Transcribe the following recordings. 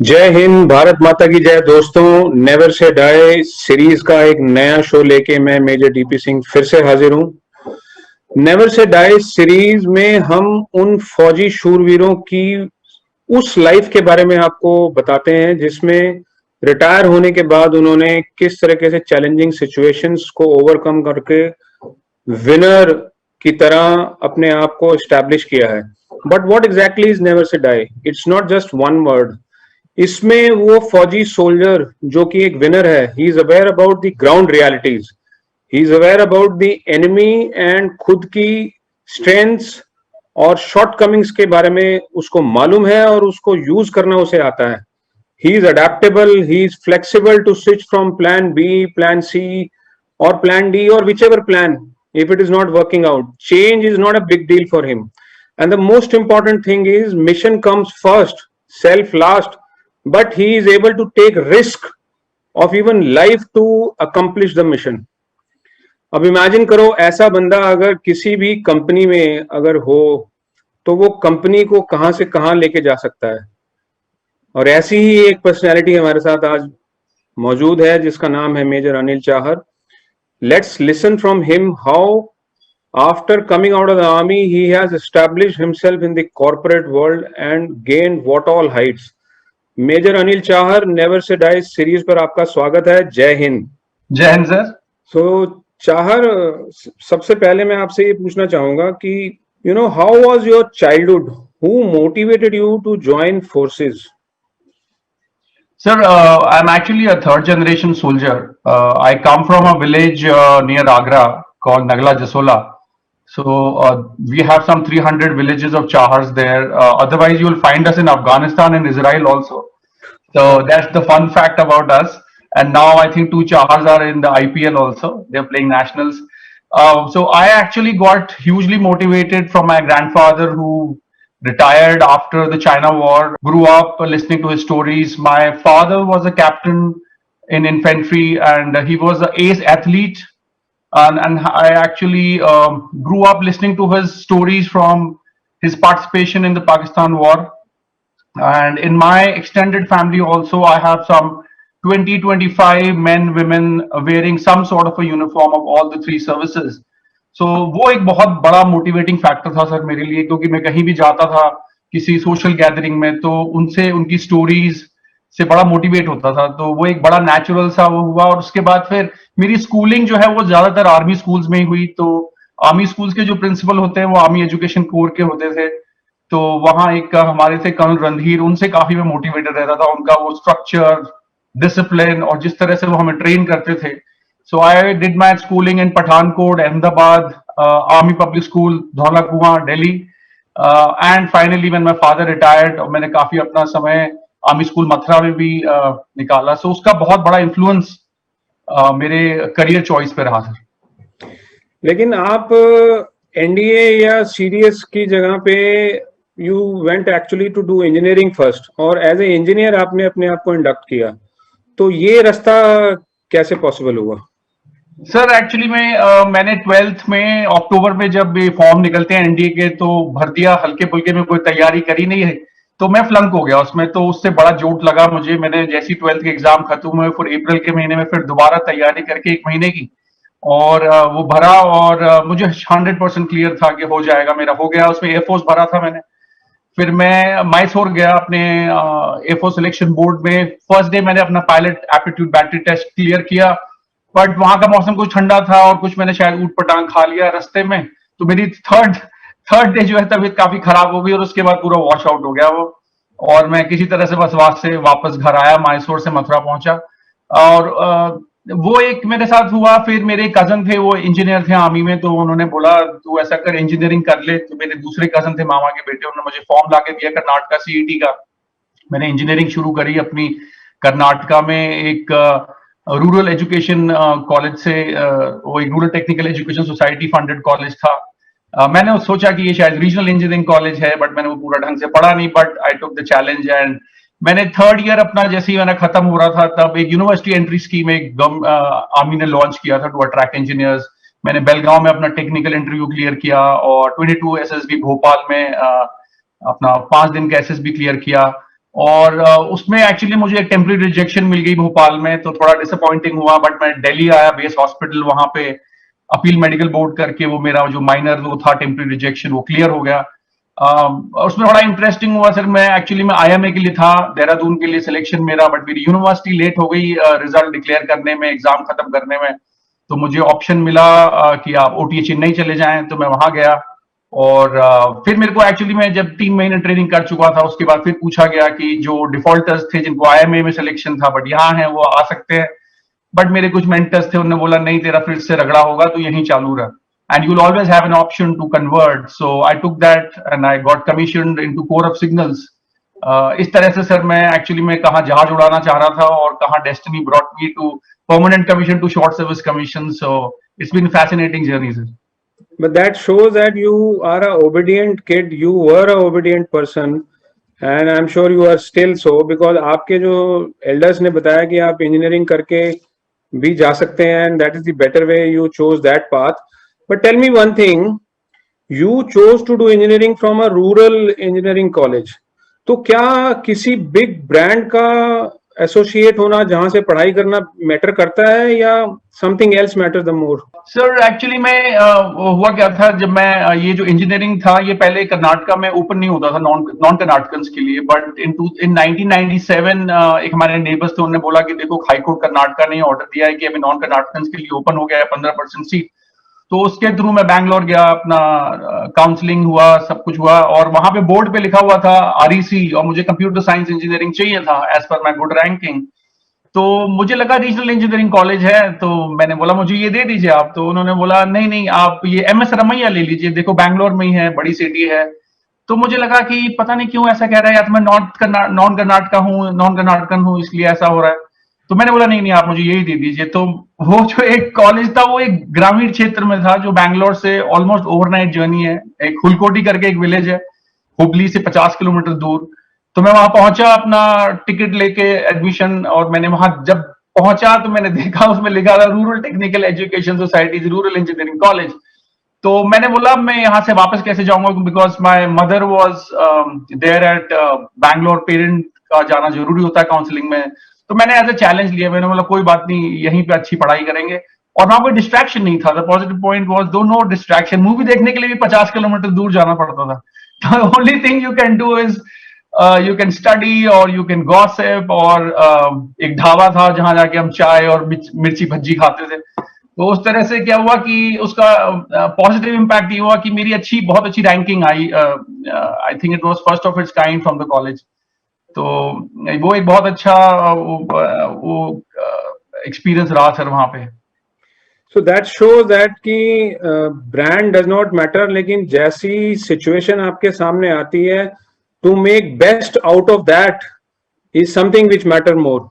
जय हिंद, भारत माता की जय। दोस्तों, नेवर से डाई सीरीज का एक नया शो लेके मैं मेजर डीपी सिंह फिर से हाजिर हूं। नेवर से डाई सीरीज में हम उन फौजी शूरवीरों की उस लाइफ के बारे में आपको बताते हैं जिसमें रिटायर होने के बाद उन्होंने किस तरीके से चैलेंजिंग सिचुएशंस को ओवरकम करके विनर की तरह अपने आप को एस्टैब्लिश किया है। But what exactly is never say die? It's not just one word. इसमें वो फौजी सोल्जर जो कि एक विनर है, he is aware about the ground realities, he is aware about the enemy and खुद की स्ट्रेंथ्स और शॉर्ट कमिंग्स के बारे में उसको मालूम है और उसको यूज करना उसे आता है। He is adaptable, he is flexible to switch from plan B, plan C or plan D or whichever plan if it is not working out. Change is not a big deal for him. And the most important thing is mission comes first, self last, but he is able to take risk of even life to accomplish the mission. अब imagine करो, ऐसा बंदा अगर किसी भी company में अगर हो तो वो कंपनी को कहां से कहां लेके जा सकता है। और ऐसी ही एक पर्सनैलिटी हमारे साथ आज मौजूद है जिसका नाम है Major Anil Chahar. Let's listen from him how, after coming out of the army, he has established himself in the corporate world and gained what all heights. Major Anil Chahar, never say die series पर आपका स्वागत है। जय हिंद। जय हिंद सर। सो चाहर, सबसे पहले मैं आपसे ये पूछना चाहूंगा कि how was your childhood? Who motivated you to join forces? Sir, I'm actually a third generation soldier. I come from a village near Agra called Nagla Jasola. So we have some 300 villages of Chahars there. Otherwise, you'll find us in Afghanistan and Israel also. So that's the fun fact about us. And now I think two Chahars are in the IPL also. They're playing nationals. So I actually got hugely motivated from my grandfather who retired after the China War, grew up listening to his stories. My father was a captain in infantry and he was an ace athlete. And I actually grew up listening to his stories from his participation in the Pakistan War. And in my extended family also, I have some 20-25 men, women wearing some sort of a uniform of all the three services. सो वो एक बहुत बड़ा motivating factor था sir मेरे लिए, क्योंकि मैं कहीं भी जाता था किसी सोशल गैदरिंग में तो उनसे उनकी स्टोरीज से बड़ा मोटिवेट होता था। तो वो एक बड़ा नेचुरल सा वो हुआ। और उसके बाद फिर मेरी स्कूलिंग जो है वो ज्यादातर आर्मी स्कूल्स में ही हुई। तो आर्मी स्कूल्स के जो प्रिंसिपल होते हैं वो आर्मी एजुकेशन कोर के होते थे। तो वहां एक हमारे थे कर्नल रणधीर, उनसे काफी मैं मोटिवेटेड रहता था। उनका वो स्ट्रक्चर, डिसिप्लिन और जिस तरह से वो हमें ट्रेन करते थे। So I did my schooling in Pathankot, Ahmedabad, Army Public School, Dhaula Kuan, Delhi, and finally when my father retired, मैंने काफी अपना समय आर्मी स्कूल मथुरा में भी निकाला। सो उसका बहुत बड़ा इन्फ्लुएंस मेरे करियर चॉइस पे रहा सर। लेकिन आप एनडीए या सीडीएस की जगह पे you went actually to do engineering first, और एज ए इंजीनियर आपने अपने आप को इंडक्ट किया, तो ये रास्ता कैसे पॉसिबल हुआ? सर एक्चुअली मैंने 12th में अक्टूबर में जब फॉर्म निकलते हैं एनडीए के तो भर दिया, हल्के फुल्के में, कोई तैयारी करी नहीं है। तो मैं फ्लंक हो गया उसमें, तो उससे बड़ा चोट लगा मुझे। मैंने जैसी 12th के एग्जाम खत्म हुए फिर अप्रैल के महीने में फिर दोबारा तैयारी करके 1 महीने की और वो भरा और मुझे 100% क्लियर था कि हो जाएगा, मेरा हो गया। उसमें एयरफोर्स भरा था मैंने। फिर मैं मैसूर गया अपने एयरफोर्स सिलेक्शन बोर्ड में। फर्स्ट डे मैंने अपना pilot aptitude battery test clear किया, बट वहां का मौसम कुछ ठंडा था और कुछ मैंने शायद ऊट पटांग खा लिया रास्ते में। तो मेरी थर्ड डे जो है तबीयत काफी खराब हो गई और उसके बाद पूरा वॉश आउट हो गया वो। और मैं किसी तरह से बस वहां से वापस घर आया, मैसूर से मथुरा पहुंचा। और वो एक मेरे साथ हुआ। फिर मेरे कजन थे, वो इंजीनियर थे आर्मी में, तो उन्होंने बोला तू ऐसा कर, इंजीनियरिंग कर ले। तो मेरे दूसरे कजन थे, मामा के बेटे, उन्होंने मुझे फॉर्म लाके दिया कर्नाटका सीईटी का। मैंने इंजीनियरिंग शुरू करी अपनी कर्नाटका में एक रूरल एजुकेशन कॉलेज से। वो एक rural technical education society funded college था। मैंने सोचा कि ये शायद रीजनल इंजीनियरिंग कॉलेज है, बट मैंने वो पूरा ढंग से पढ़ा नहीं। But I took the challenge and मैंने थर्ड ईयर अपना जैसे ही मैंने खत्म हो रहा था तब एक यूनिवर्सिटी एंट्री स्कीम एक आर्मी ने लॉन्च किया था टू अट्रैक्ट इंजीनियर्स। मैंने बेलगांव में अपना टेक्निकल इंटरव्यू क्लियर किया और 22 एसएसबी भोपाल में अपना 5 दिन का एसएसबी क्लियर किया। और उसमें एक्चुअली मुझे एक टेम्परेरी रिजेक्शन मिल गई भोपाल में, तो थोड़ा डिसअपॉइंटिंग हुआ, बट मैं दिल्ली आया बेस हॉस्पिटल, वहां पे अपील मेडिकल बोर्ड करके वो मेरा जो माइनर वो था टेम्परेरी रिजेक्शन वो क्लियर हो गया। उसमें बड़ा इंटरेस्टिंग हुआ सर, मैं एक्चुअली मैं आईएमए के लिए था, देहरादून के लिए सिलेक्शन मेरा, बट मेरी यूनिवर्सिटी लेट हो गई रिजल्ट डिक्लेयर करने में, एग्जाम खत्म करने में। तो मुझे ऑप्शन मिला कि आप ओटीए चेन्नई चले जाएं, तो मैं वहां गया। और फिर मेरे को एक्चुअली मैं जब 3 महीने ट्रेनिंग कर चुका था, उसके बाद फिर पूछा गया कि जो डिफॉल्टर्स थे जिनको आईएमए में सिलेक्शन था बट यहाँ है वो आ सकते हैं। बट मेरे कुछ मेंटर्स थे, उन्होंने बोला नहीं तेरा फिर से रगड़ा होगा, तो यहीं चालू रह, and you will always have an option to convert. So I took that and I got commissioned into corps of signals. इस तरह से सर मैं एक्चुअली मैं कहाँ जहाज उड़ाना चाह रहा था और कहाँ destiny brought me to permanent commission to short service commission. So it's been fascinating journey sir. But that shows that you are a obedient kid. You were a obedient person, and I'm sure you are still so, because आपके जो elders ने बताया कि आप engineering करके भी जा सकते हैं, and that is the better way. You chose that path. But tell me one thing, you chose to do engineering from a rural engineering college. तो क्या किसी big brand का एसोसिएट होना, जहां से पढ़ाई करना मैटर करता है, या something else matter the more? Sir actually मैं हुआ क्या था, जब मैं ये जो इंजीनियरिंग था ये पहले कर्नाटका में ओपन नहीं होता था नॉन नॉन कर्नाटकन्स के लिए, बट इन 1997 एक हमारे नेबर्स थे, उन्होंने बोला कि देखो हाई कोर्ट कर्नाटका ने ऑर्डर दिया है कि अभी नॉन कर्नाटकन्स के लिए ओपन हो गया है 15% सीट। तो उसके थ्रू मैं बैंगलोर गया, अपना काउंसलिंग हुआ, सब कुछ हुआ, और वहां पे बोर्ड पे लिखा हुआ था आरईसी, और मुझे कंप्यूटर साइंस इंजीनियरिंग चाहिए था as per my good ranking. तो मुझे लगा रीजनल इंजीनियरिंग कॉलेज है, तो मैंने बोला मुझे ये दे दीजिए आप। तो उन्होंने बोला नहीं नहीं आप ये एमएस रमैया ले लीजिए, देखो बैंगलोर में ही है, बड़ी सिटी है। तो मुझे लगा कि पता नहीं क्यों ऐसा कह रहा है, या तो मैं नॉन कर्नाटका हूँ, नॉन कर्नाटकन हूँ, इसलिए ऐसा हो रहा है। तो मैंने बोला नहीं नहीं आप मुझे यही दे दीजिए। तो वो जो एक कॉलेज था वो एक ग्रामीण क्षेत्र में था, जो बैंगलोर से ऑलमोस्ट ओवरनाइट जर्नी है, एक हुलकोटी करके एक विलेज है, हुबली से 50 किलोमीटर दूर। तो मैं वहां पहुंचा अपना टिकट लेके एडमिशन, और मैंने वहां जब पहुंचा तो मैंने देखा उसमें लिखा था rural technical education societies rural engineering college. तो मैंने बोला मैं यहाँ से वापस कैसे जाऊंगा, because my mother was there at Bangalore, parent का जाना जरूरी होता है काउंसलिंग में। तो मैंने एज ए चैलेंज लिया, मैंने बोला कोई बात नहीं, यहीं पे अच्छी पढ़ाई करेंगे। और वहां कोई डिस्ट्रैक्शन नहीं था, द पॉजिटिव पॉइंट वाज दो नो डिस्ट्रैक्शन, मूवी देखने के लिए भी 50 किलोमीटर दूर जाना पड़ता था। The only thing you can do is you can study or you can gossip, और एक ढाबा था जहां जाके हम चाय और मिर्ची भज्जी खाते थे। तो उस तरह से क्या हुआ कि उसका पॉजिटिव इम्पैक्ट ये हुआ कि मेरी बहुत अच्छी ranking I, I think it was first of its kind from the college. तो वो एक बहुत अच्छा वो एक्सपीरियंस रहा सर वहां पे। सो दैट शोज दैट कि ब्रांड डज नॉट मैटर, लेकिन जैसी सिचुएशन आपके सामने आती है, to make best out of that is something which matter more.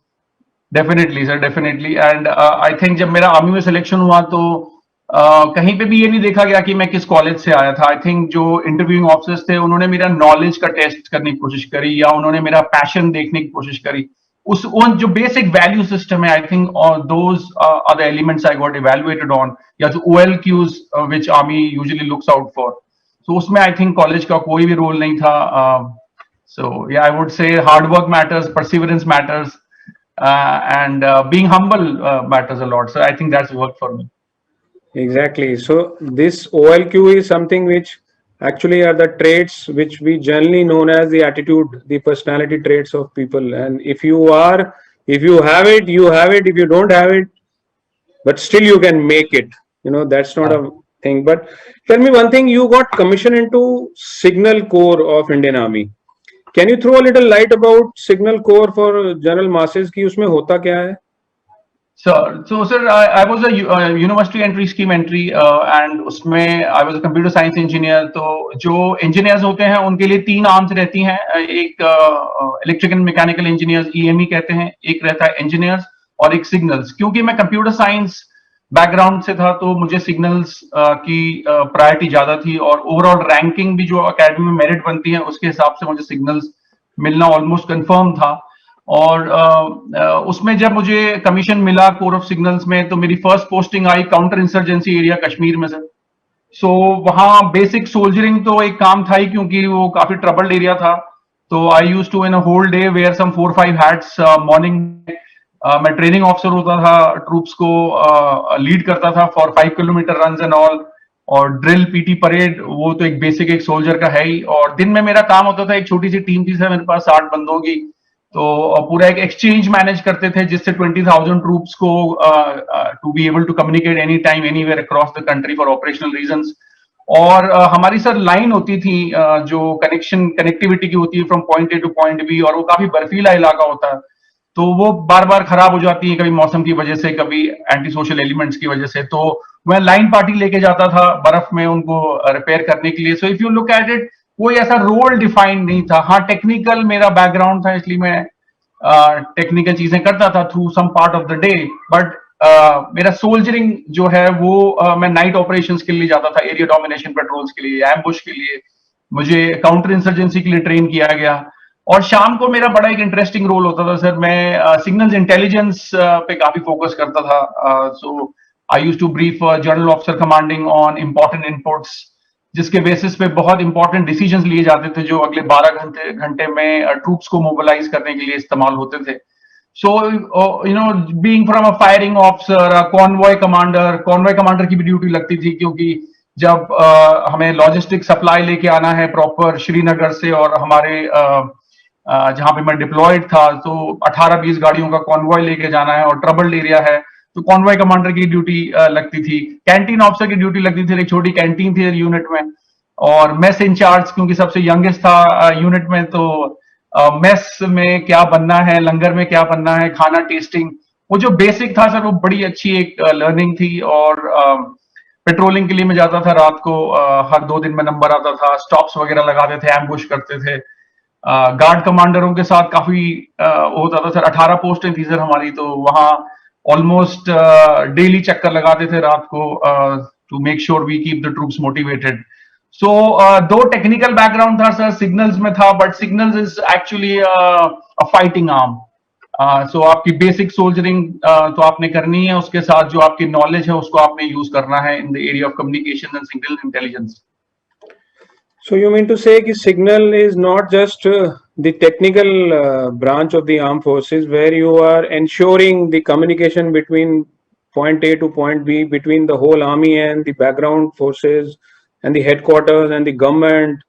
Definitely sir, definitely. And I think जब मेरा आर्मी में सिलेक्शन हुआ तो कहीं पे भी ये नहीं देखा गया कि मैं किस कॉलेज से आया था। आई थिंक जो इंटरव्यूइंग ऑफिसर्स थे उन्होंने मेरा नॉलेज का टेस्ट करने की कोशिश करी, या उन्होंने मेरा पैशन देखने की कोशिश करी, उन जो बेसिक वैल्यू सिस्टम है, I think those are the elements I got evaluated on, या जो OLQs which army usually looks out for. तो उसमें आई थिंक कॉलेज का कोई भी रोल नहीं था। सो या I would say hard work matters, perseverance matters, and being humble matters a lot. So I think that's worked for me. Exactly. So this OLQ is something which actually are the traits which we generally known as the attitude, the personality traits of people. And if you have it, you have it. If you don't have it, but still you can make it. That's not a thing. But tell me one thing, you got commissioned into Signal Corps of Indian Army. Can you throw a little light about Signal Corps for general masses की उसमें होता क्या है? So sir, I was a university entry scheme entry, and उसमें I was a computer science engineer. तो जो engineers होते हैं उनके लिए 3 आर्म्स रहती हैं, एक electrical and mechanical engineers EME कहते हैं, एक रहता है इंजीनियर्स, और एक सिग्नल्स। क्योंकि मैं कंप्यूटर साइंस बैकग्राउंड से था तो मुझे सिग्नल्स की प्रायोरिटी ज्यादा थी, और ओवरऑल रैंकिंग भी जो अकेडमी में मेरिट बनती है उसके हिसाब से मुझे सिग्नल्स मिलना ऑलमोस्ट कंफर्म था। और उसमें जब मुझे कमीशन मिला कोर ऑफ सिग्नल्स में, तो मेरी फर्स्ट पोस्टिंग आई काउंटर इंसर्जेंसी एरिया कश्मीर में सर। सो वहां बेसिक सोल्जरिंग तो एक काम था ही, क्योंकि वो काफी ट्रबल्ड एरिया था। तो I use to in a whole day wear some 4-5 hats. Morning में मैं ट्रेनिंग ऑफिसर होता था, ट्रूप्स को लीड करता था for 5 kilometre run and all. और ड्रिल, पीटी, परेड, वो तो एक बेसिक एक सोल्जर का है ही। और दिन में मेरा काम होता था, एक छोटी सी टीम थी सर मेरे पास 60 बंदों की। तो पूरा एक एक्सचेंज मैनेज करते थे जिससे 20,000 ट्रूप्स को to be able to communicate any time anywhere across the country for operational reasons. और हमारी सर लाइन होती थी जो कनेक्टिविटी की होती है from point A to point B, और वो काफी बर्फीला इलाका होता है, तो वो बार बार खराब हो जाती है, कभी मौसम की वजह से, कभी एंटी सोशल एलिमेंट्स की वजह से। तो मैं लाइन पार्टी लेके जाता था बर्फ में उनको रिपेयर करने के लिए। So if you look at it, कोई ऐसा रोल डिफाइंड नहीं था। हाँ, टेक्निकल मेरा बैकग्राउंड था, इसलिए मैं टेक्निकल चीजें करता था through some part of the day. But मेरा सोल्जरिंग जो है वो मैं नाइट ऑपरेशंस के लिए जाता था, एरिया डोमिनेशन पेट्रोल्स के लिए, एम्बुश के लिए, मुझे काउंटर इंसर्जेंसी के लिए ट्रेन किया गया। और शाम को मेरा बड़ा एक इंटरेस्टिंग रोल होता था सर, मैं सिग्नल्स इंटेलिजेंस पे काफी फोकस करता था। So I use to brief general officer commanding on important inputs, जिसके बेसिस पे बहुत इंपॉर्टेंट डिसीजंस लिए जाते थे जो अगले 12 घंटे घंटे में ट्रूप्स को मोबिलाइज करने के लिए इस्तेमाल होते थे। So being from a firing officer, convoy commander की भी ड्यूटी लगती थी, क्योंकि जब हमें लॉजिस्टिक सप्लाई लेके आना है प्रॉपर श्रीनगर से, और हमारे जहां पे मैं डिप्लॉयड था, तो 18-20 गाड़ियों का कॉन्वॉय लेके जाना है और ट्रबल्ड एरिया है, तो कॉन्वॉय कमांडर की ड्यूटी लगती थी। कैंटीन ऑफिसर की ड्यूटी लगती थी, एक छोटी कैंटीन थी यूनिट में। और मेस इंचार्ज, क्योंकि सबसे यंगेस्ट था यूनिट में, तो मेस में क्या बनना है, लंगर में क्या बनना है, खाना टेस्टिंग, वो जो बेसिक था सर, वो बड़ी अच्छी एक लर्निंग थी। और पेट्रोलिंग के लिए मैं जाता था रात को, हर 2 दिन में नंबर आता था, स्टॉप्स वगैरह लगाते थे, एम्बुश करते थे। गार्ड कमांडरों के साथ काफी होता था सर। 18 पोस्टें थी सर हमारी, तो वहाँ ऑलमोस्ट डेली चक्कर लगाते थे रात को, to make sure we keep the troops motivated. So though technical background था सर, सिग्नल्स में था, but signals is actually a fighting arm. So आपकी बेसिक सोल्जरिंग तो आपने करनी है, उसके साथ जो आपकी नॉलेज है उसको आपने यूज करना है in the area of communication and signal intelligence. So you mean to say that signal is not just the technical branch of the armed forces where you are ensuring the communication between point A to point B, between the whole army and the background forces and the headquarters and the government,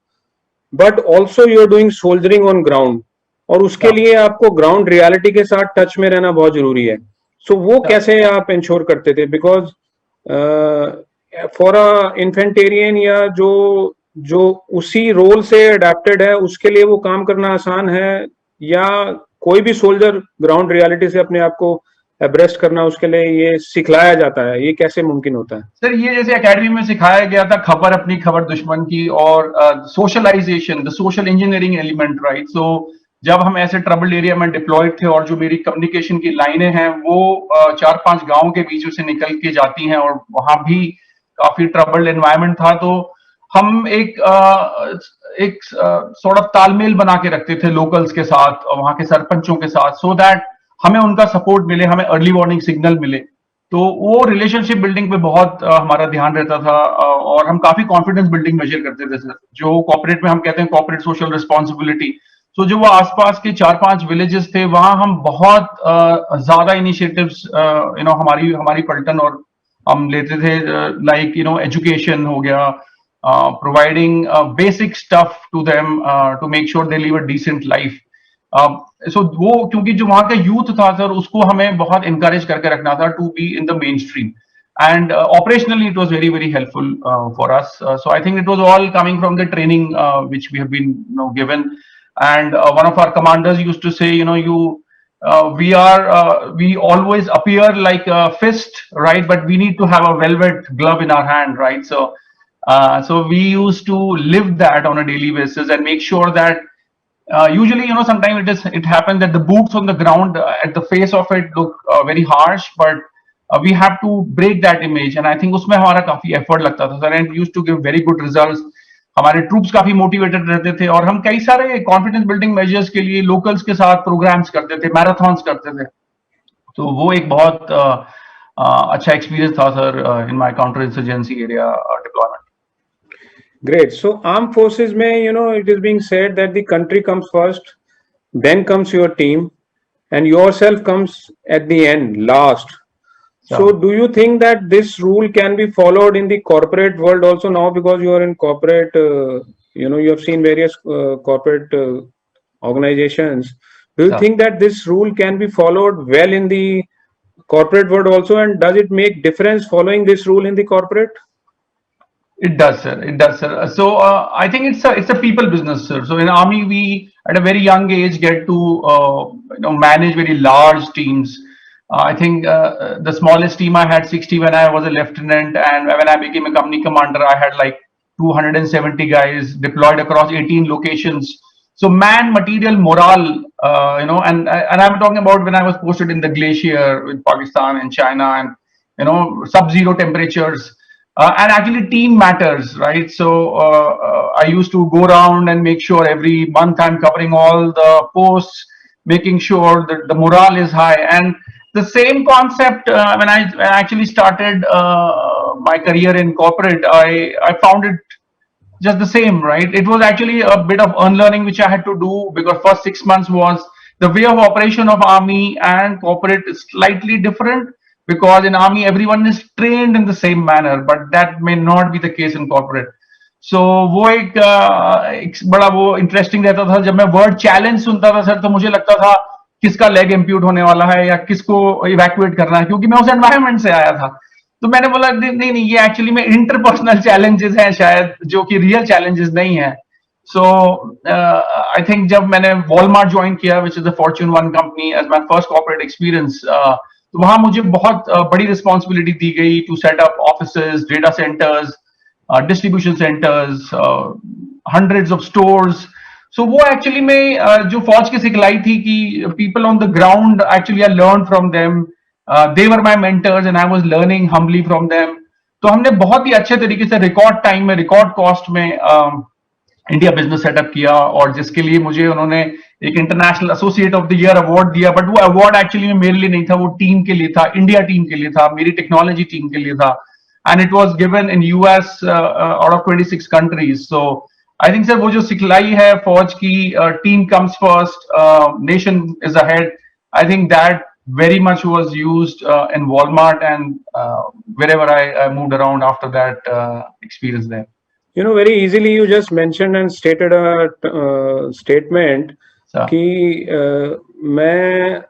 but also you are doing soldiering on ground, और उसके लिए आपको ground reality के साथ touch में रहना बहुत जरूरी है। सो वो कैसे आप इंश्योर करते थे? बिकॉज फॉर अ इन्फेंटेरियन या जो जो उसी रोल से अडेप्टेड है, उसके लिए वो काम करना आसान है, या कोई भी सोल्जर ग्राउंड रियलिटी से अपने आप को एब्रेस्ट करना उसके लिए ये सिखलाया जाता है? ये कैसे मुमकिन होता है? सर ये जैसे एकेडमी में सिखाया गया था, खबर अपनी खबर दुश्मन की, और socialisation, the social engineering element, right. So जब हम ऐसे ट्रबल्ड एरिया में डिप्लॉयड थे, और जो मेरी कम्युनिकेशन की लाइनें हैं वो 4-5 गांव के बीच से निकल के जाती हैं, और वहां भी काफी ट्रबल्ड एनवायरनमेंट था, तो हम एक सॉर्ट ऑफ तालमेल बना के रखते थे लोकल्स के साथ और वहां के सरपंचों के साथ, सो दैट हमें उनका सपोर्ट मिले, हमें अर्ली वार्निंग सिग्नल मिले। तो वो रिलेशनशिप बिल्डिंग पे बहुत हमारा ध्यान रहता था, और हम काफी कॉन्फिडेंस बिल्डिंग मेजर करते थे सर, जो कॉर्पोरेट में हम कहते हैं कॉर्पोरेट सोशल रिस्पॉन्सिबिलिटी। तो जो वो आसपास के 4-5 विलेजेस थे, वहां हम बहुत ज्यादा इनिशिएटिव्स हमारी हमारी पलटन और हम लेते थे, लाइक एजुकेशन हो गया, providing basic stuff to them to make sure they live a decent life. सो वो क्योंकि जो वहां का यूथ था सर, उसको हमें बहुत इंकरेज करके रखना था to be in the mainstream, and operationally it was very helpful for us. So I think it was all coming from the training which we have been given. And one of our commanders used to say, we always appear like a fist, right, but we need to have a velvet glove in our hand, right? So we used to live that on a daily basis and make sure that usually, sometimes it happens that the boots on the ground at the face of it look very harsh, but we have to break that image, and I think उसमें हमारा काफी effort लगता था sir, and used to give very good results. हमारे troops काफी motivated रहते थे, और हम कई सारे कॉन्फिडेंस बिल्डिंग मेजर्स के लिए लोकल्स के साथ प्रोग्राम्स करते थे, मैराथन्स करते थे। तो वो एक बहुत अच्छा एक्सपीरियंस था sir in my counter insurgency area deployment. Great. So armed forces may, it is being said that the country comes first, then comes your team, and yourself comes at the end, last. So So do you think that this rule can be followed in the corporate world also now, because you are in corporate, you have seen various corporate organizations. Do you so think that this rule can be followed well in the corporate world also, and does it make difference following this rule in the corporate? it does, sir. It does, sir. So I think it's a people business, sir. So in army, we at a very young age get to manage very large teams. I think the smallest team I had 60 when I was a lieutenant, and when I became a company commander, I had like 270 guys deployed across 18 locations. So man, material, morale, and I'm talking about when I was posted in the glacier with Pakistan and China, and sub-zero temperatures. And actually team matters, right? So I used to go around and make sure every month I'm covering all the posts, making sure that the morale is high. And the same concept, when I actually started my career in corporate, I found it just the same, right? It was actually a bit of unlearning which I had to do, because first 6 months was the way of operation of army and corporate is slightly different, because in army everyone is trained in the same manner, but that may not be the case in corporate. So वो एक बड़ा वो interesting रहता था, जब मैं word challenge सुनता था सर, तो मुझे लगता था किसका लेग इम्प्यूट होने वाला है या किसको इवैक्यूएट करना है, क्योंकि मैं उस एनवायरमेंट से आया था। तो मैंने बोला नहीं नहीं नहीं, ये एक्चुअली में इंटरपर्सनल चैलेंजेस हैं शायद, जो कि रियल चैलेंजेस नहीं है। सो आई थिंक जब मैंने वॉलमार्ट ज्वाइन किया, which is the Fortune 1 company, as my first corporate experience, तो वहां मुझे बहुत बड़ी रिस्पॉन्सिबिलिटी दी गई to set up offices, data centers, distribution centers, hundreds of stores. So वो एक्चुअली में जो फौज की सिखलाई थी कि people on the ground actually I learned from them. They were my mentors and I was learning humbly from them. तो हमने बहुत ही अच्छे तरीके से रिकॉर्ड टाइम में, रिकॉर्ड कॉस्ट में इंडिया बिजनेस सेटअप किया, और जिसके लिए मुझे उन्होंने एक international associate of the year award दिया। बट वो अवार्ड एक्चुअली में मेरे लिए नहीं था, वो टीम के लिए था, इंडिया टीम के लिए था, मेरी टेक्नोलॉजी टीम के लिए था। And it was given in US out of 26 countries. So I think sir वो जो सिखलाई है फौज की, team comes first, nation is ahead, I think that very much was used in Walmart and wherever I moved around after that experience there. Very easily you just mentioned and stated a statement कि मैं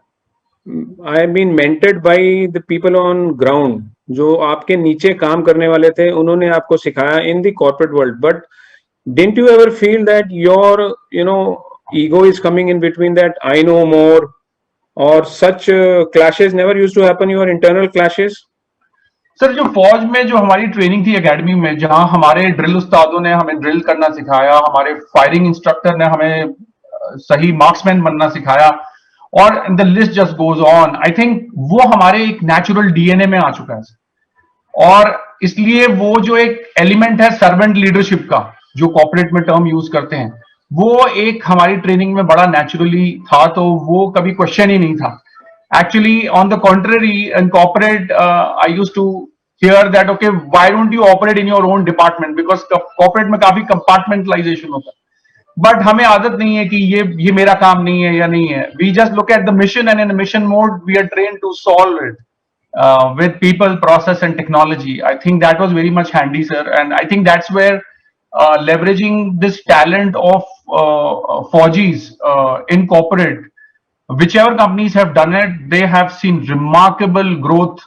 I have been mentored by the people on ground, जो आपके नीचे काम करने वाले थे, उन्होंने आपको सिखाया in the corporate world. But didn't you ever feel that your ego is coming in between, that I know more, or such clashes never used to happen, your internal clashes? Sir जो फौज में जो हमारी training थी academy में, जहां हमारे drill उस्तादों ने हमें ड्रिल करना सिखाया, हमारे फायरिंग इंस्ट्रक्टर ने हमें सही मार्क्समैन बनना सिखाया, और the list just goes on. I think वो हमारे एक नेचुरल डीएनए में आ चुका है, और इसलिए वो जो एक एलिमेंट है सर्वेंट लीडरशिप का, जो कॉर्पोरेट में टर्म यूज करते हैं, वो एक हमारी ट्रेनिंग में बड़ा नेचुरली था, तो वो कभी क्वेश्चन ही नहीं था। Actually, on the contrary, in corporate, I used to hear that, okay, why don't you operate in your own department? Because corporate में काफी compartmentalization होता है। बट हमें आदत नहीं है कि ये मेरा काम नहीं है या नहीं है। We just look at the mission, and in mission mode we are train to solve it with people, process, and technology. I think that was very much handy, sir, and I think that's where leveraging this talent of Fauji's in corporate, whichever companies have done it, they have seen remarkable growth,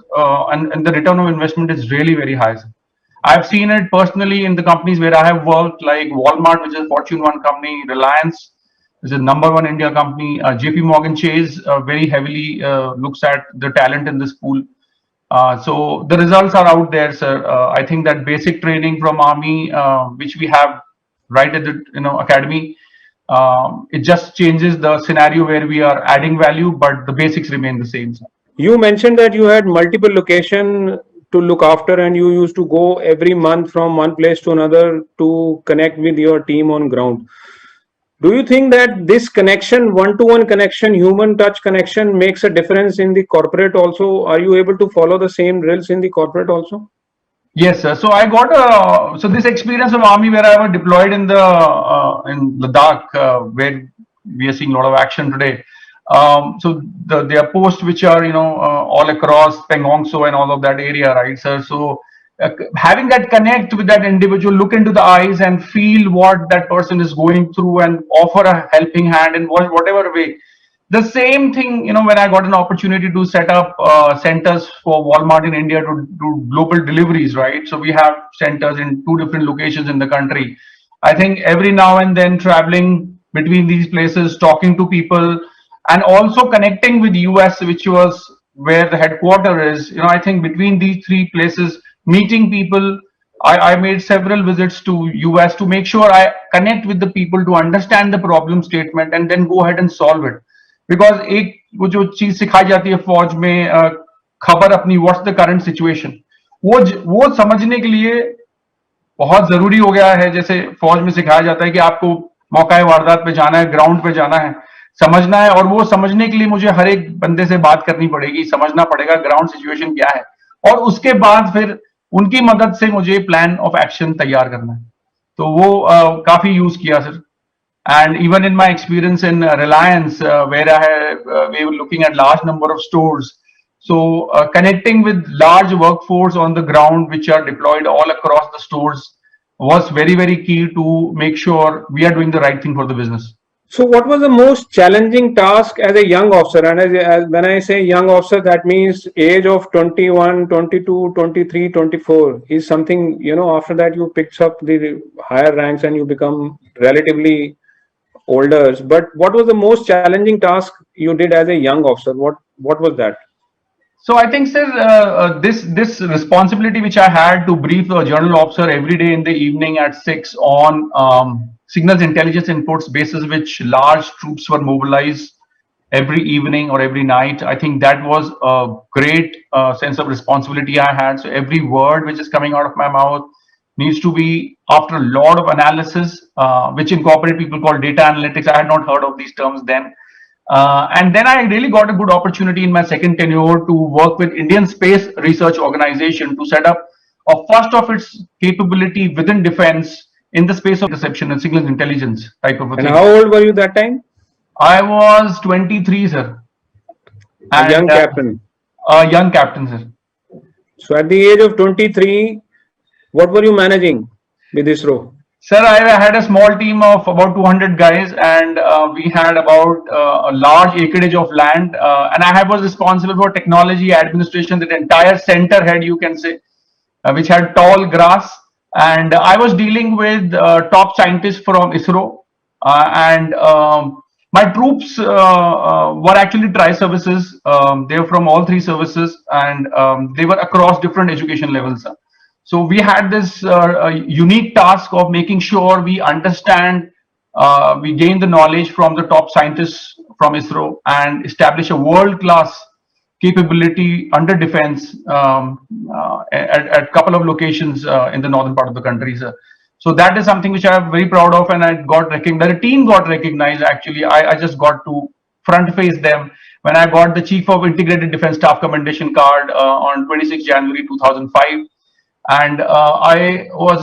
and the return of investment is really very high. I've seen it personally in the companies where I have worked, like Walmart, which is a Fortune 1 company, Reliance is a number one India company, JP Morgan Chase very heavily looks at the talent in this pool. So the results are out there, sir. I think that basic training from Army, which we have right at the academy, it just changes the scenario where we are adding value, but the basics remain the same, sir. You mentioned that you had multiple location to look after, and you used to go every month from one place to another to connect with your team on ground. Do you think that this connection, one-to-one connection, human touch connection, makes a difference in the corporate also? Are you able to follow the same drills in the corporate also? Yes, sir. So I got so this experience of army where I was deployed in Ladakh, where we are seeing a lot of action today. So there are posts which are all across Pengong So and all of that area, right, sir? So having that connect with that individual, look into the eyes and feel what that person is going through, and offer a helping hand in whatever way. The same thing, when I got an opportunity to set up centers for Walmart in India to do global deliveries, right? So we have centers in two different locations in the country. I think every now and then traveling between these places, talking to people, and also connecting with US, which was where the headquarter is. I think between these three places, meeting people, I made several visits to US to make sure I connect with the people to understand the problem statement and then go ahead and solve it. Because एक वो जो चीज सिखाई जाती है फौज में, खबर अपनी व्हाट्स द करंट सिचुएशन, वो समझने के लिए बहुत जरूरी हो गया है। जैसे फौज में सिखाया जाता है कि आपको मौका वारदात पे जाना है, ग्राउंड पे जाना है, समझना है, और वो समझने के लिए मुझे हर एक बंदे से बात करनी पड़ेगी, समझना पड़ेगा ग्राउंड सिचुएशन क्या है, और उसके बाद फिर उनकी मदद से मुझे प्लान ऑफ एक्शन तैयार करना है। तो वो काफी यूज किया sir. And even in my experience in Reliance, where we were looking at large number of stores, so connecting with large workforce on the ground which are deployed all across the stores was very very key to make sure we are doing the right thing for the business. So, what was the most challenging task as a young officer? And when I say young officer, that means age of 21, 22, 23, 24 is something, after that you picked up the higher ranks and you become relatively older. But what was the most challenging task you did as a young officer? What was that? So I think, sir, this responsibility which I had to brief the journal officer every day in the evening at 6 on signals intelligence inputs basis, which large troops were mobilized every evening or every night. I think that was a great sense of responsibility I had. So every word which is coming out of my mouth needs to be after a lot of analysis, which incorporate people call data analytics. I had not heard of these terms then. And then I really got a good opportunity in my second tenure to work with Indian Space Research Organization to set up a first of its capability within defense in the space of interception and signals intelligence type of a And thing. how old were you that time? I was 23, sir. A young captain. A young captain, sir. So at the age of 23, what were you managing with ISRO? Sir, I had a small team of about 200 guys, and we had about a large acreage of land, and I was responsible for technology administration, that entire center head, you can say, which had tall grass, and I was dealing with top scientists from ISRO, and my troops were actually tri-services. They were from all three services, and they were across different education levels. So we had this unique task of making sure we understand, we gain the knowledge from the top scientists from ISRO and establish a world-class capability under defense at a couple of locations in the northern part of the country, sir. So that is something which I am very proud of, and I got recognized. The team got recognized. Actually, I just got to front face them when I got the Chief of Integrated Defense Staff Commendation card on 26 January 2005. And I was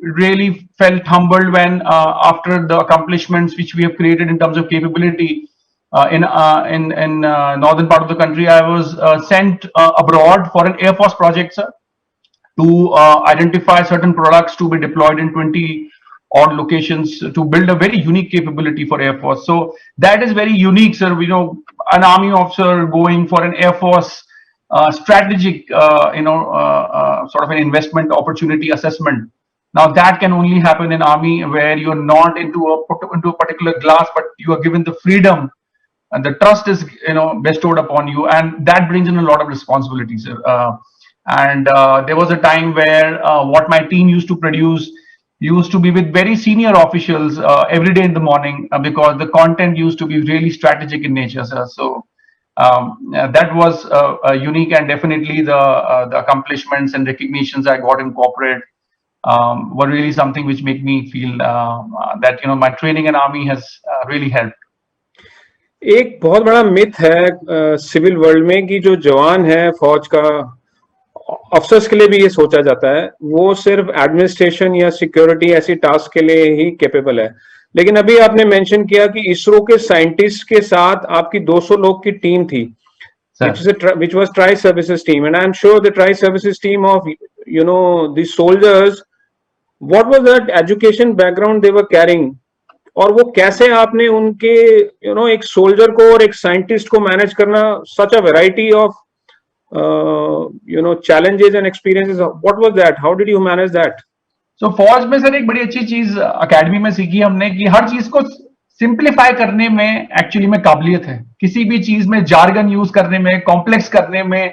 really felt humbled when after the accomplishments which we have created in terms of capability in northern part of the country, I was sent abroad for an Air Force project, sir, to identify certain products to be deployed in 20 odd locations to build a very unique capability for Air Force. So that is very unique, sir. An Army officer going for an Air Force strategic, sort of an investment opportunity assessment. Now that can only happen in Army, where you're not into a particular glass, but you are given the freedom, and the trust is bestowed upon you, and that brings in a lot of responsibilities. And there was a time where what my team used to produce used to be with very senior officials every day in the morning, because the content used to be really strategic in nature, sir. So that was unique, and definitely the accomplishments and recognitions I got in corporate were really something which make me feel that my training in Army has really helped. एक बहुत बड़ा myth है civil world में कि जो जवान है फौज का अफसर्स के लिए भी ये सोचा जाता है, वो सिर्फ एडमिनिस्ट्रेशन या सिक्योरिटी ऐसी टास्क के लिए ही कैपेबल है। लेकिन अभी आपने मेंशन किया कि इसरो के साइंटिस्ट के साथ आपकी 200 लोग की टीम थी, which was tri services team, and I'm sure the tri services team of the soldiers, what was that education background they were carrying, और वो कैसे आपने उनके एक सोल्जर को और एक साइंटिस्ट को मैनेज करना, such a variety of challenges and experiences, what was that, how did you manage that? So फौज में सर एक बड़ी अच्छी चीज अकेडमी में सीखी हमने कि हर चीज को सिंप्लीफाई करने में एक्चुअली में काबिलियत है। किसी भी चीज में जार्गन यूज करने में, कॉम्प्लेक्स करने में,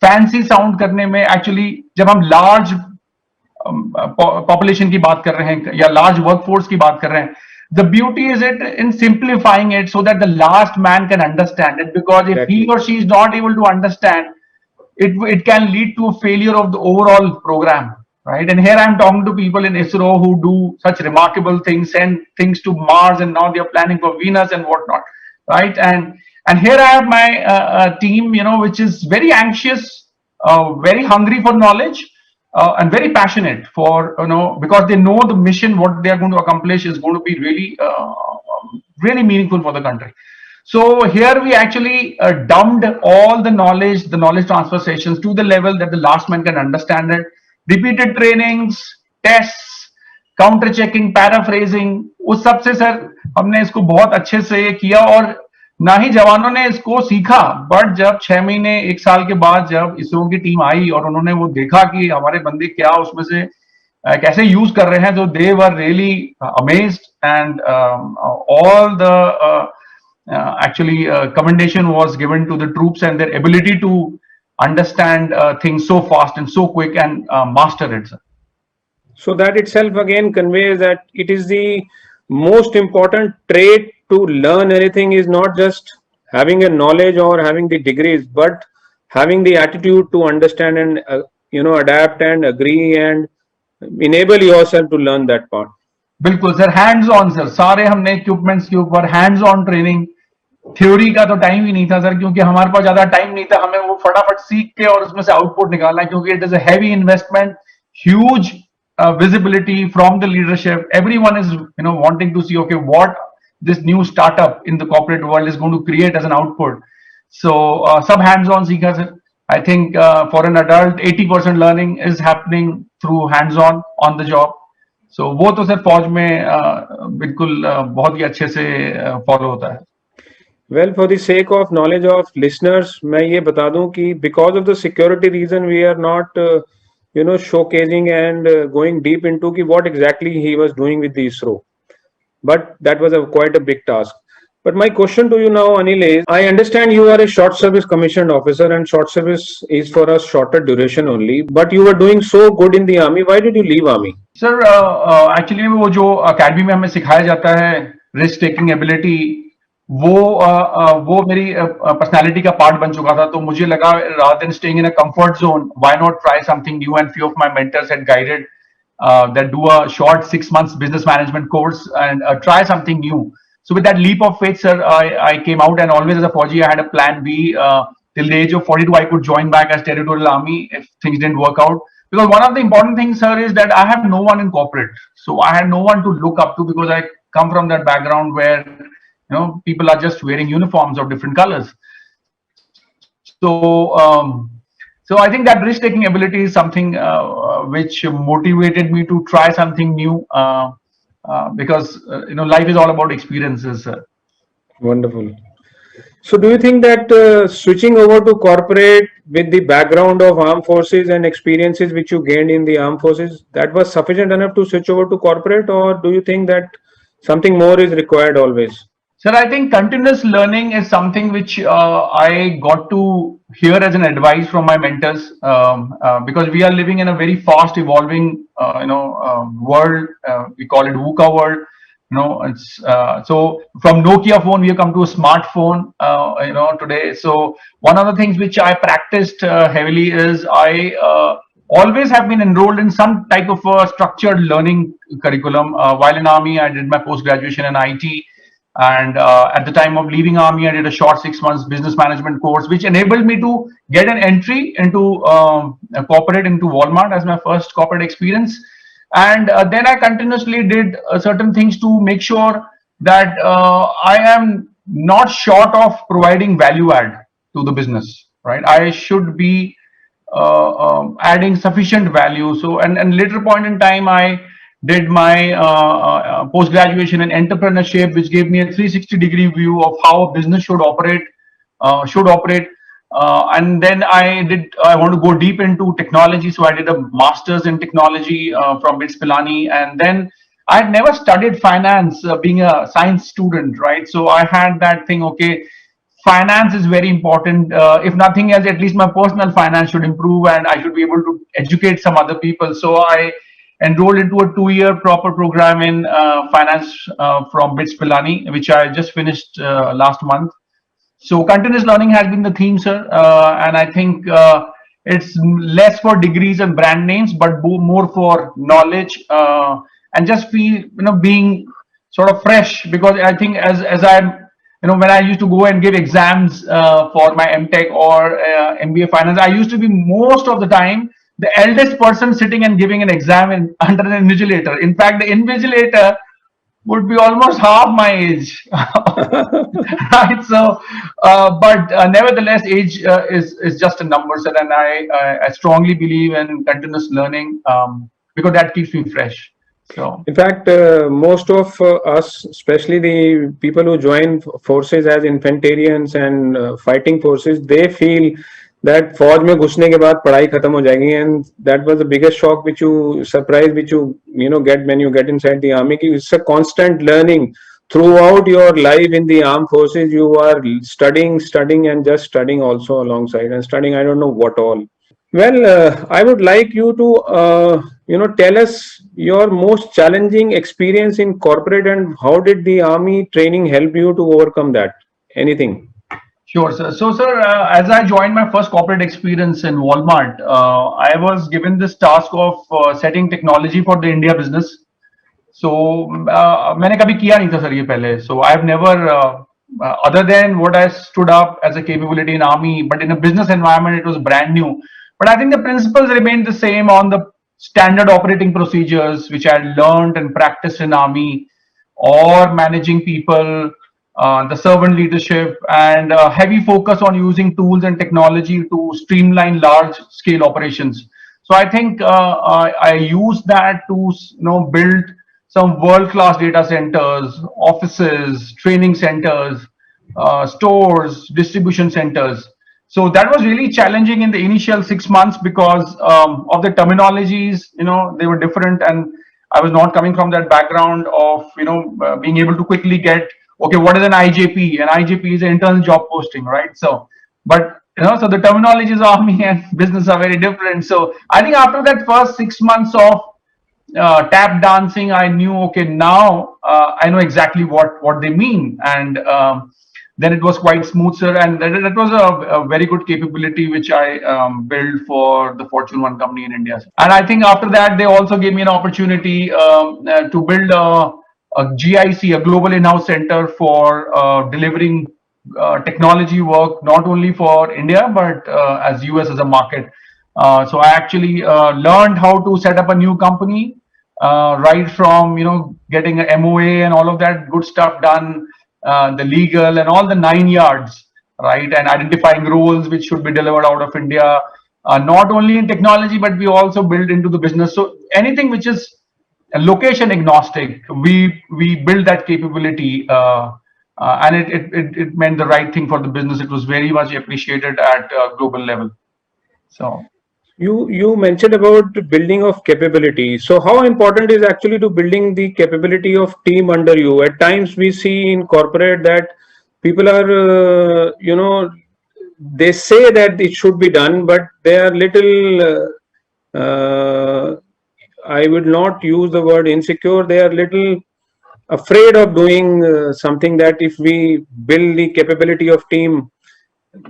फैंसी साउंड करने में, एक्चुअली जब हम लार्ज पॉपुलेशन की बात कर रहे हैं या लार्ज वर्कफोर्स की बात कर रहे हैं, the beauty is it in simplifying it so that the last man can understand it, because if he or she is not able to understand it can lead to a failure of the overall program, right? And here I'm talking to people in ISRO who do such remarkable things, send things to Mars, and now they're planning for Venus and whatnot, right? And here I have my team, which is very anxious, very hungry for knowledge, and very passionate for, because they know the mission, what they are going to accomplish is going to be really really meaningful for the country. So here we actually dumped all the knowledge transfer sessions to the level that the last man can understand it. Repeated trainings, tests, counter checking, paraphrasing, उस सब से sir हमने इसको बहुत अच्छे से किया, और ना ही जवानों ने इसको सीखा, बट जब 6 महीने 1 साल के बाद जब इसरो की टीम आई और उन्होंने वो देखा कि हमारे बंदे क्या उसमें से कैसे यूज कर रहे हैं, तो they were really amazed, and all the actually commendation was given to the troops and their ability to understand things so fast and so quick and master it, sir. So that itself again conveys that it is the most important trait to learn anything is not just having a knowledge or having the degrees, but having the attitude to understand and adapt and agree and enable yourself to learn that part. बिल्कुल sir, hands on sir, सारे हमने equipments के ऊपर hands on training. Theory का तो time ही नहीं था sir, क्योंकि हमारे पास ज्यादा टाइम नहीं था, हमें वो फटाफट सीख के और उसमें से आउटपुट निकालना है, क्योंकि it is a heavy investment, huge visibility from the leadership. Everyone is wanting to see, okay, what this new startup in the corporate world is going to create as an output. So sub hands on seekha sir. I think for an adult 80% learning is happening through hands on the job. So वो तो sir फौज में बिल्कुल बहुत ही अच्छे से follow होता है। Well, for the sake of knowledge of listeners, मैं ये बता दूं कि because of the security reason we are not showcasing and going deep into what exactly he was doing with the ISRO. But that was quite a big task. But my question to you now, Anil, is I understand you are a short service commissioned officer and short service is for a shorter duration only, but you were doing so good in the army. Why did you leave army? Sir, actually वो जो academy में हमें सिखाया जाता है risk taking ability, वो मेरी personality का पार्ट बन चुका था, तो मुझे लगा rather than staying in a comfort zone, why not try something new? And few of my mentors had guided that do a short 6 months business management course and try something new. So with that leap of faith, sir, I came out, and always as a Fauji, I had a plan B. Till the age of 42, I could join back as territorial army if things didn't work out. Because one of the important things, sir, is that I have no one in corporate. So I had no one to look up to, because I come from that background where people are just wearing uniforms of different colors. So I think that risk-taking ability is something which motivated me to try something new, because life is all about experiences. Wonderful. So do you think that switching over to corporate with the background of armed forces and experiences which you gained in the armed forces, that was sufficient enough to switch over to corporate, or do you think that something more is required always? Sir, I think continuous learning is something which I got to hear as an advice from my mentors, because we are living in a very fast evolving, world. We call it VUCA world. It's so from Nokia phone we have come to a smartphone, today. So one of the things which I practiced heavily is I always have been enrolled in some type of a structured learning curriculum. While in army, I did my post graduation in IT. And at the time of leaving army, I did a short 6 months business management course, which enabled me to get an entry into a corporate, into Walmart as my first corporate experience. And then I continuously did certain things to make sure that I am not short of providing value add to the business, right? I should be adding sufficient value. So, and later point in time, I did my post graduation in entrepreneurship, which gave me a 360-degree view of how a business should operate. And then I want to go deep into technology, so I did a master's in technology from BITS Pilani. And then I had never studied finance, being a science student, right? So I had that thing, okay, finance is very important. If nothing else, at least my personal finance should improve and I should be able to educate some other people. So I enrolled into a 2-year proper program in finance from BITS Pilani, which I just finished last month. So continuous learning has been the theme, sir, and I think it's less for degrees and brand names, but more for knowledge, and just feel, being sort of fresh. Because I think as I'm, when I used to go and give exams for my MTech or MBA finance, I used to be most of the time the eldest person sitting and giving an exam under an invigilator. In fact, the invigilator would be almost half my age. Right? So, but nevertheless, age is just a number, sir, and I strongly believe in continuous learning, because that keeps me fresh. So, In fact, most of us, especially the people who join forces as infantarians and fighting forces, they feel that फौज में घुसने के बाद पढ़ाई खत्म हो जाएगी, and that was the biggest shock which you surprise which you get when you get inside the army. It's a constant learning throughout your life in the armed forces. You are studying and just studying also alongside, and studying I don't know what all. Well, I would like you to, tell us your most challenging experience in corporate and how did the army training help you to overcome that? Anything? sure, sir. So, sir, as I joined my first corporate experience in Walmart, I was given this task of setting technology for the India business. So मैंने कभी किया नहीं था sir ये पहले. So I've never, other than what I stood up as a capability in army, but in a business environment it was brand new. But I think the principles remained the same on the standard operating procedures which I had learned and practiced in army, or managing people, the servant leadership, and heavy focus on using tools and technology to streamline large scale operations. So I think I used that to build some world-class data centers, offices, training centers, stores, distribution centers. So that was really challenging in the initial 6 months because of the terminologies. They were different, and I was not coming from that background of being able to quickly get, okay, what is an IJP? An IJP is an internal job posting, right? So, but so the terminologies of army and business are very different. So I think after that first 6 months of tap dancing, I knew, okay, now I know exactly what they mean, and then it was quite smooth, sir, and that was a very good capability which I built for the Fortune 1 company in India. And I think after that they also gave me an opportunity to build a GIC, a global in-house center for delivering technology work, not only for India but as US as a market. So I actually learned how to set up a new company, right from getting an MOA and all of that good stuff done, the legal and all the 9 yards, right, and identifying roles which should be delivered out of India, not only in technology but we also build into the business. So anything which is location agnostic, we build that capability, and it meant the right thing for the business. It was very much appreciated at global level. So. You mentioned about building of capability. So how important is actually to building the capability of team under you? At times we see in corporate that people are, they say that it should be done, but they are little, I would not use the word insecure. They are little afraid of doing something that if we build the capability of team,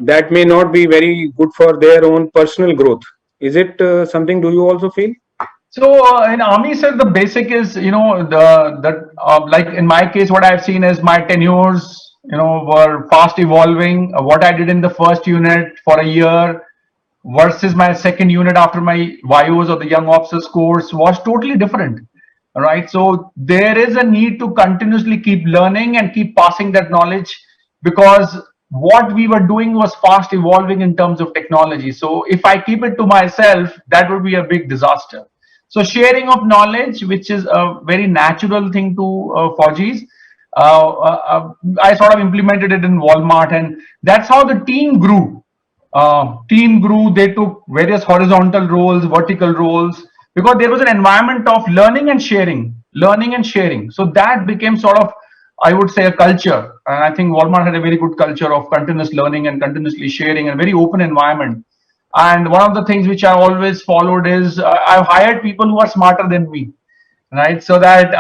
that may not be very good for their own personal growth. Is it something, do you also feel? So in army, sir, the basic is, like in my case, what I've seen is my tenures, were fast evolving. What I did in the first unit for a year versus my second unit after my YOs or the young officers course was totally different. All right. So there is a need to continuously keep learning and keep passing that knowledge, because what we were doing was fast evolving in terms of technology. So if I keep it to myself, that would be a big disaster. So sharing of knowledge, which is a very natural thing to Fauji's, I sort of implemented it in Walmart, and that's how the team grew. They took various horizontal roles, vertical roles, because there was an environment of learning and sharing. So that became sort of, I would say, a culture. And I think Walmart had a very good culture of continuous learning and continuously sharing, and very open environment. And one of the things which I always followed is, I've hired people who are smarter than me, right? So that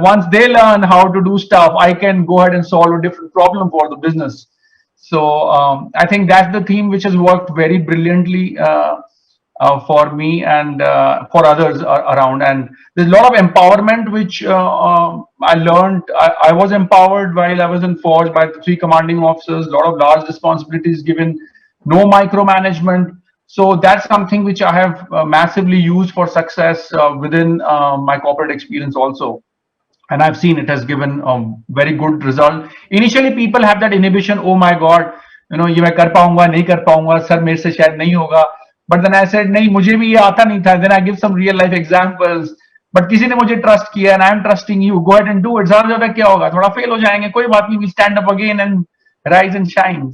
once they learn how to do stuff, I can go ahead and solve a different problem for the business. So I think that's the theme which has worked very brilliantly for me and for others around. And there's a lot of empowerment which I learned. I was empowered while I was in Forge by the three commanding officers. A lot of large responsibilities given, no micromanagement. So that's something which I have massively used for success within my corporate experience also. And I've seen it has given very good result. Initially, people have that inhibition. Oh my God, ये मैं कर पाऊंगा नहीं कर पाऊंगा sir मेरे से शायद नहीं होगा. But then I said नहीं मुझे भी ये आता नहीं था. Then I give some real life examples. But किसी ने मुझे trust किया and I'm trusting you. Go ahead and do it. ज़्यादा ज़्यादा क्या होगा? थोड़ा fail हो जाएंगे. कोई बात नहीं. We stand up again and rise and shine.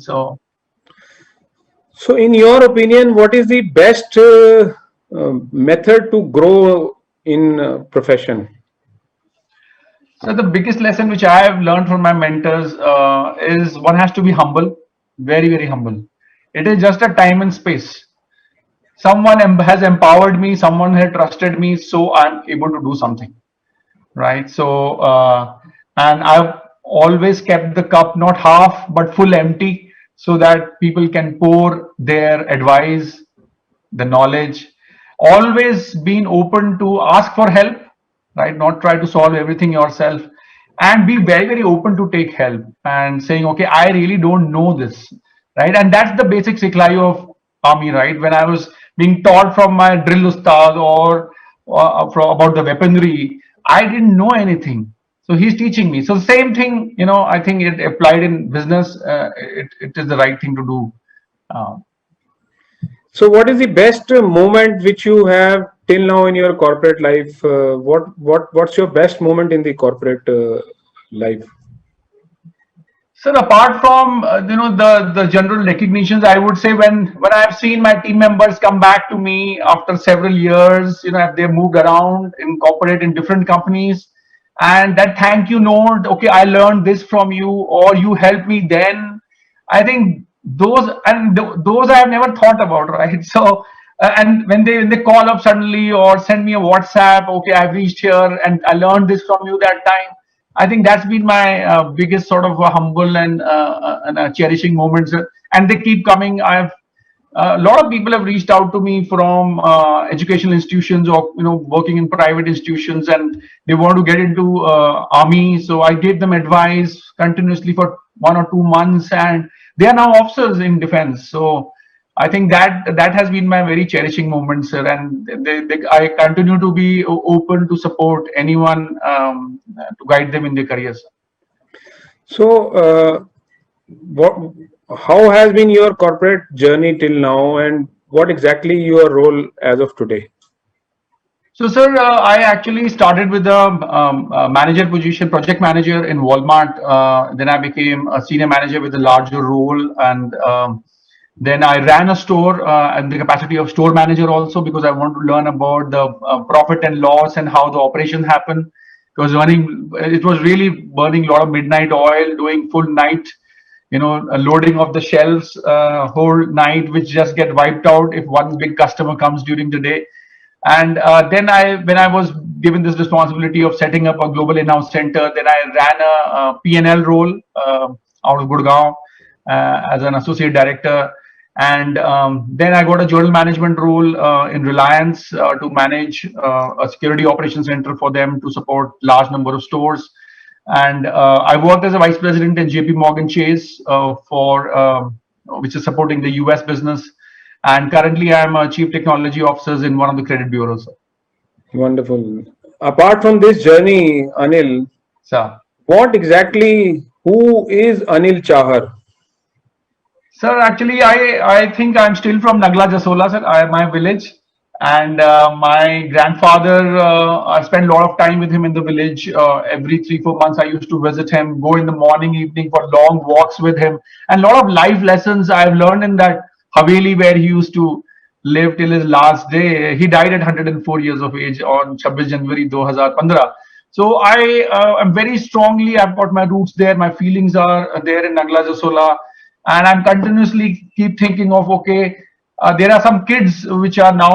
So, in your opinion, what is the best method to grow in profession? So the biggest lesson which I have learned from my mentors is one has to be humble, very, very humble. It is just a time and space. Someone has empowered me, someone has trusted me, so I'm able to do something, right? So, and I've always kept the cup not half but full empty, so that people can pour their advice, the knowledge, always been open to ask for help, right? Not try to solve everything yourself, and be very, very open to take help and saying, okay, I really don't know this, right? And that's the basic siklai of army, right? When I was being taught from my drill ustad or about the weaponry, I didn't know anything. So he's teaching me. So same thing, I think it applied in business. It is the right thing to do. So, what is the best moment which you have till now in your corporate life? What's your best moment in the corporate life? Sir, apart from the general recognitions, I would say when I've seen my team members come back to me after several years, if they moved around, incorporate in different companies, and that thank you note, okay, I learned this from you, or you helped me then. I think those I have never thought about, right? So and when they call up suddenly or send me a WhatsApp, okay, I've reached here and I learned this from you that time. I think that's been my biggest sort of humble and cherishing moments, and they keep coming. I've a lot of people have reached out to me from educational institutions, or working in private institutions, and they want to get into army. So I gave them advice continuously for 1 or 2 months, and they are now officers in defense. So I think that has been my very cherishing moment, sir. And I continue to be open to support anyone to guide them in their careers. So, what, how has been your corporate journey till now, and what exactly your role as of today? So, sir, I actually started with a manager position, project manager in Walmart. Then I became a senior manager with a larger role, and then I ran a store at the capacity of store manager also, because I want to learn about the profit and loss and how the operation happened. It was really burning a lot of midnight oil, doing full night, loading of the shelves whole night, which just get wiped out if one big customer comes during the day. And then when I was given this responsibility of setting up a global in-house center, then I ran a P&L role out of Gurgaon as an associate director. And then I got a journal management role in Reliance to manage a security operations center for them to support large number of stores. And I worked as a vice president in JP Morgan Chase for which is supporting the US business. And currently, I'm a chief technology officer in one of the credit bureaus. Wonderful. Apart from this journey, Anil, So, what exactly, who is Anil Chahar? sir, actually, I think I'm still from Nagla Jasola, sir. My village, and my grandfather. I spent a lot of time with him in the village. Every 3 4 months, I used to visit him. Go in the morning, evening for long walks with him, and a lot of life lessons I've learned in that Haveli where he used to live till his last day. He died at 104 years of age on 26 January 2015. So I am very strongly. I've got my roots there. My feelings are there in Nagla Jasola, and I'm continuously keep thinking of, okay, there are some kids which are now,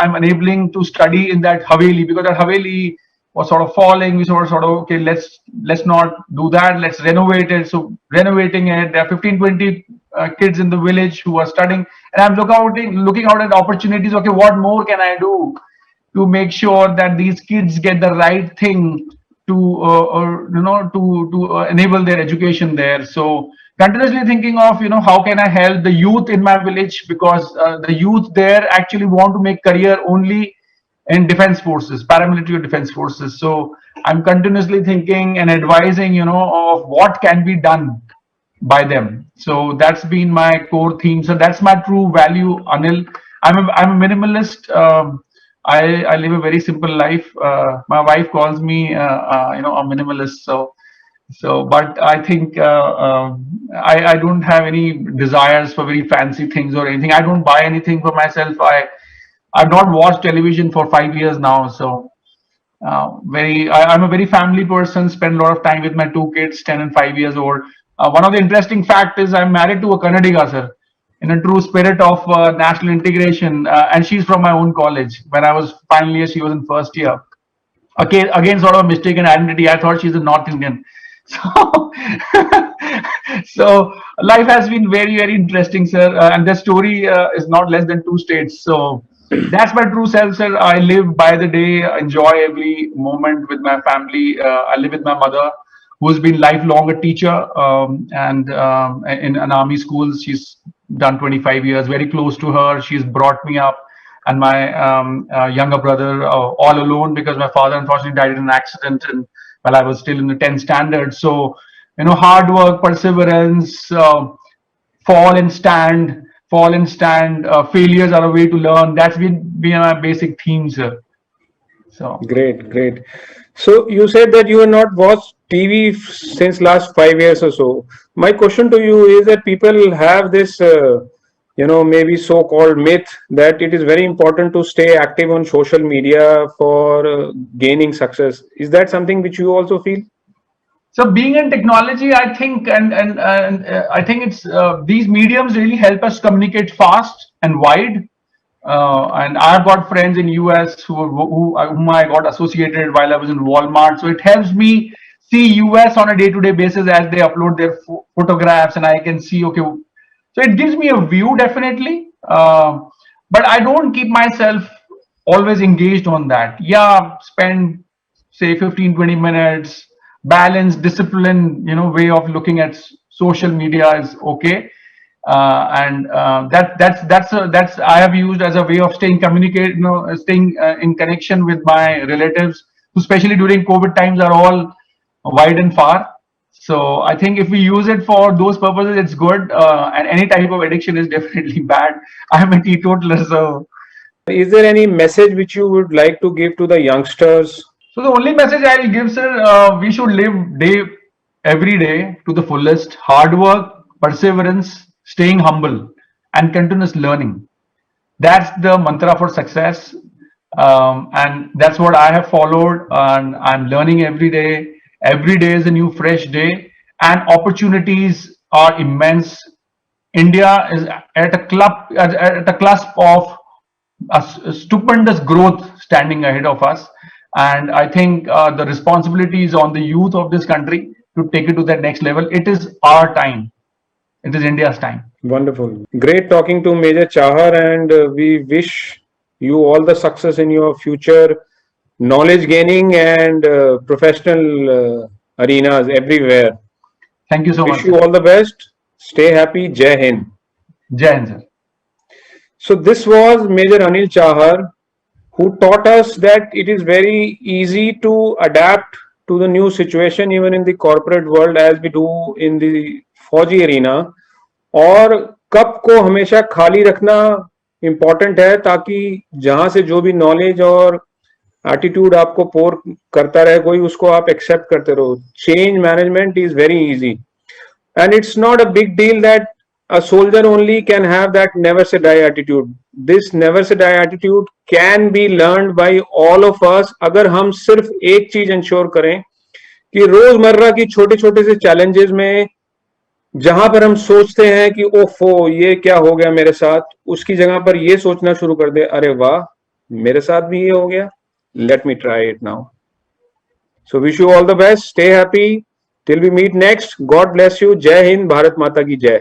I'm enabling to study in that Haveli, because that Haveli was sort of falling. We sort of okay, let's not do that, let's renovate it. So renovating it, there are 15 20 kids in the village who are studying, and I'm looking out at opportunities. Okay, what more can I do to make sure that these kids get the right thing to or, to enable their education there. So continuously thinking of, how can I help the youth in my village, because the youth there actually want to make career only in defense forces, paramilitary or defense forces. So I'm continuously thinking and advising, of what can be done by them. So that's been my core theme. So that's my true value, Anil. I'm a minimalist. I live a very simple life. My wife calls me a minimalist. But I think I don't have any desires for very fancy things or anything. I don't buy anything for myself. I've not watched television for 5 years now. So I'm a very family person. Spend a lot of time with my two kids, 10 and 5 years old. One of the interesting fact is I'm married to a Kannadiga, sir, in a true spirit of national integration. And she's from my own college. When I was final year, she was in first year. Okay, again, sort of mistaken identity. I thought she's a North Indian. So, so life has been very, very interesting, sir. And the story is not less than 2 states. So that's my true self, sir. I live by the day, enjoy every moment with my family. I live with my mother, who's been lifelong a teacher, and in an army school. She's done 25 years. Very close to her. She's brought me up and my younger brother all alone, because my father unfortunately died in an accident and while I was still in the 10th standard. So, hard work, perseverance, fall and stand, fall and stand. Failures are a way to learn. That's been my basic themes. So Great, great. So you said that you have not watched TV since last 5 years or so. My question to you is that people have this, maybe so-called myth that it is very important to stay active on social media for gaining success. Is that something which you also feel? So being in technology, I think, and I think it's these mediums really help us communicate fast and wide. And I've got friends in US whom I got associated while I was in Walmart. So it helps me see US on a day-to-day basis as they upload their photographs, and I can see, okay. So it gives me a view, definitely. But I don't keep myself always engaged on that. Yeah, spend say 15 20 minutes. Balance, discipline, way of looking at social media is okay. And that's I have used as a way of staying communicate, staying in connection with my relatives, who especially during COVID times are all wide and far. So I think if we use it for those purposes, it's good. And any type of addiction is definitely bad. I'm a teetotaler, so. Is there any message which you would like to give to the youngsters? So the only message I'll give, sir, we should live every day to the fullest. Hard work, perseverance, staying humble, and continuous learning. That's the mantra for success, and that's what I have followed. And I'm learning every day. Every day is a new, fresh day, and opportunities are immense. India is at a cusp of a stupendous growth standing ahead of us. And I think the responsibility is on the youth of this country to take it to that next level. It is our time. It is India's time. Wonderful. Great talking to Major Chahar, and we wish you all the success in your future knowledge gaining and professional arenas everywhere. Thank you so much, Wish you sir. all the best. Stay happy. Jai Hind. Jai Hind, sir. So this was Major Anil Chahar, who taught us that it is very easy to adapt to the new situation even in the corporate world as we do in the फौजी arena, और cup को हमेशा खाली रखना important है ताकि जहां से जो भी नॉलेज और एटीट्यूड आपको पोर करता रहे कोई, उसको आप एक्सेप्ट करते रहो. Change management is very easy, and it's not a big deal that a soldier only can have that never say die attitude. This never say die attitude can be learned by all of us अगर हम सिर्फ एक चीज ensure करें कि रोजमर्रा की छोटे छोटे से चैलेंजेस में जहां पर हम सोचते हैं कि ओफो ये क्या हो गया मेरे साथ, उसकी जगह पर ये सोचना शुरू कर दे, अरे वाह मेरे साथ भी ये हो गया, let me try it now. So wish you all the best, stay happy. Till we meet next, God bless you. Jai Hind, Bharat Mata ki Jai.